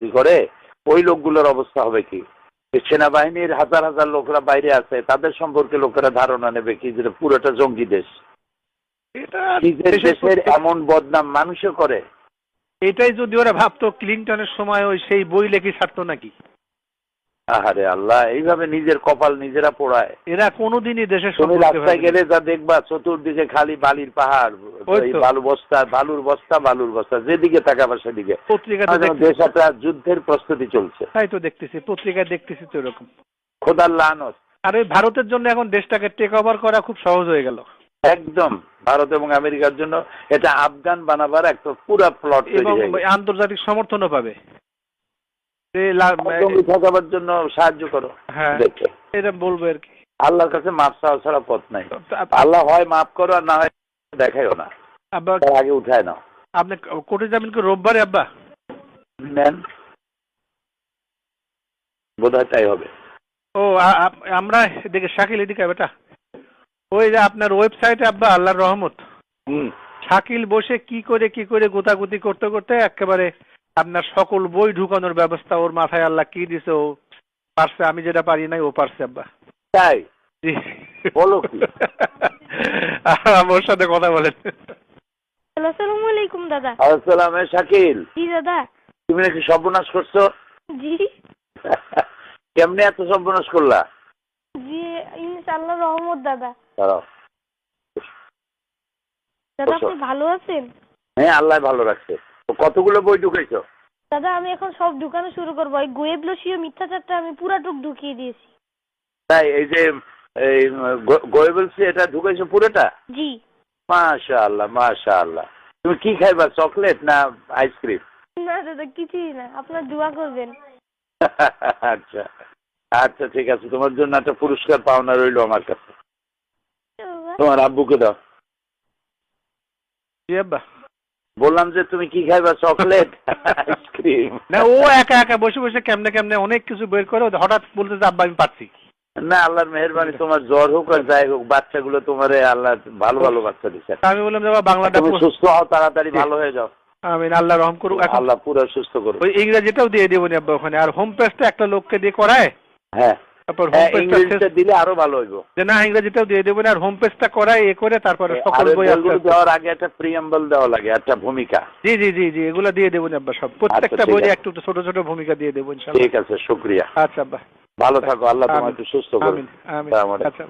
করে ওই লোকগুলোর অবস্থা হবে কি? সেনাবাহিনীর হাজার হাজার লোকরা বাইরে আছে, তাদের সম্পর্কে লোকেরা ধারণা নেবে কি যে পুরোটা জঙ্গি দেশ। নিজের দেশের এমন বদনাম মানুষও করে। এটাই যদি ওরা ভাবতো ক্লিনটনের সময় ওই সেই বই লেখি ছাড়তো নাকি? আহারে আল্লাহ, এইভাবে নিজের কপাল নিজেরা পোড়ায়। এরা কোনোদিনই দেশের তুমি রাস্তায় গেলে যা দেখবা চতুর্দিকে খালি বালির পাহাড়, বালুর বস্তা, যেদিকে তাকাবা সেদিকে দেশ একটা যুদ্ধের প্রস্তুতি চলছে। তাই তো দেখতেছি, পত্রিকায় দেখতেছি তো এরকম। খোদার লানত। আর ওই ভারতের জন্য এখন দেশটাকে টেক ওভার করা খুব সহজ হয়ে গেল। একদম ভারত এবং আমেরিকার জন্য এটা আফগান বানাবার একটা পুরা প্লট এবং আন্তর্জাতিক সমর্থনও পাবে। ঠকাবার জন্য সাহায্য করো। হ্যাঁ, এটা বলবো আর কি। আল্লাহর কাছে মাপ চাওয়া ছাড়া পথ নাই। আল্লাহ হয় মাফ করো আর না হয় দেখাইও না, আগে উঠায় নাও। আপনি কোর্টে যাবেন কি রোববারে আব্বা? নেন, বোধ হয় তাই হবে। ও আমরা এদিকে শাকিল এদিকে বেটা, ওই যে আপনার ওয়েবসাইটে আব্বা আল্লাহর রহমত শাকিল বসে কি করে গোতাগুতি করতে করতে একেবারে আপনার সকল বই ঢুকানোর ব্যবস্থা ওর মাথায় আল্লাহ কি দিছে, ও পারছে, আমি যেটা পারি নাই ও পারছে আব্বা। তাই বলো কি? ওর সাথে কথা বলেন। আসসালামু আলাইকুম দাদা। আসসালাম। শাকিল, জি দাদা। তুমি নাকি সর্বনাশ করছো? জি। কেমনে এত সর্বনাশ করলা? জি ইনশাআল্লাহ রহমত দাদা। দাঁড়াও। দাদা আপনি ভালো আছেন? হ্যাঁ, আল্লাহ ভালো রাখছে। কতগুলো বই ঢুকাইছো? দাদা আমি এখন সব ঢুকানো শুরু করবো। ওই গোয়েবলসীয় মিথ্যাচারটা আমি পুরাটুক ঢুকিয়ে দিয়েছি। তাই এই যে গোয়েবলসি এটা ঢুকাইছো পুরোটা? জি। মাশাআল্লাহ মাশাআল্লাহ। তুমি কি খাইবা, চকলেট না আইসক্রিম? না দাদা কিছুই না, আপনার দোয়া করবেন। আচ্ছা আচ্ছা ঠিক আছে, তোমার জন্য একটা পুরস্কার পাওনা রইলো আমার কাছে। তোমার আব্বুকে দাও। জি আব্বা। বললাম যে তুমি কি খাইবা, চকলেট আইসক্রিম? না, ও একা একা বসে বসে কেমনে অনেক কিছু বের করে হঠাৎ বলতে যে আব্বা আমি পারছি। না, আল্লাহর মেহেরবানি, তোমার জ্বর হোক আর যাই হোক, বাচ্চাগুলো তোমার আল্লাহ ভালো ভালো বাচ্চা দিচ্ছে। আমি বললাম যে বাংলাটা তুমি সুস্থ হও, তাড়াতাড়ি ভালো হয়ে যাও। আমিন, আল্লাহ রহম করুক। আল্লাহ পুরো সুস্থ করুক। ওই ইংরেজিটাও দিয়ে দেবো আব্বা ওখানে, আর হোম পেজটা একটা লোককে দিয়ে করায়। হ্যাঁ, তারপর হোম পেজটা দিলে আরো ভালো হইব। না, ইংরেজিটাও দিয়ে দেবো আর হোম পেজটা করায় এ করে তারপরে সকল বই দেওয়ার আগে একটা প্রিয়াম্বল দেওয়া লাগে, একটা ভূমিকা। জি জি জি জি, এগুলো দিয়ে দেবো আব্বা সব, প্রত্যেকটা বইয়ে একটু ছোট ছোট ভূমিকা দিয়ে দেবো ইনশাআল্লাহ। ঠিক আছে, শুকরিয়া। আচ্ছা আব্বা, ভালো থাকো, আল্লাহ তোমাকে সুস্থ করুন। আমিন আমিন। আচ্ছা।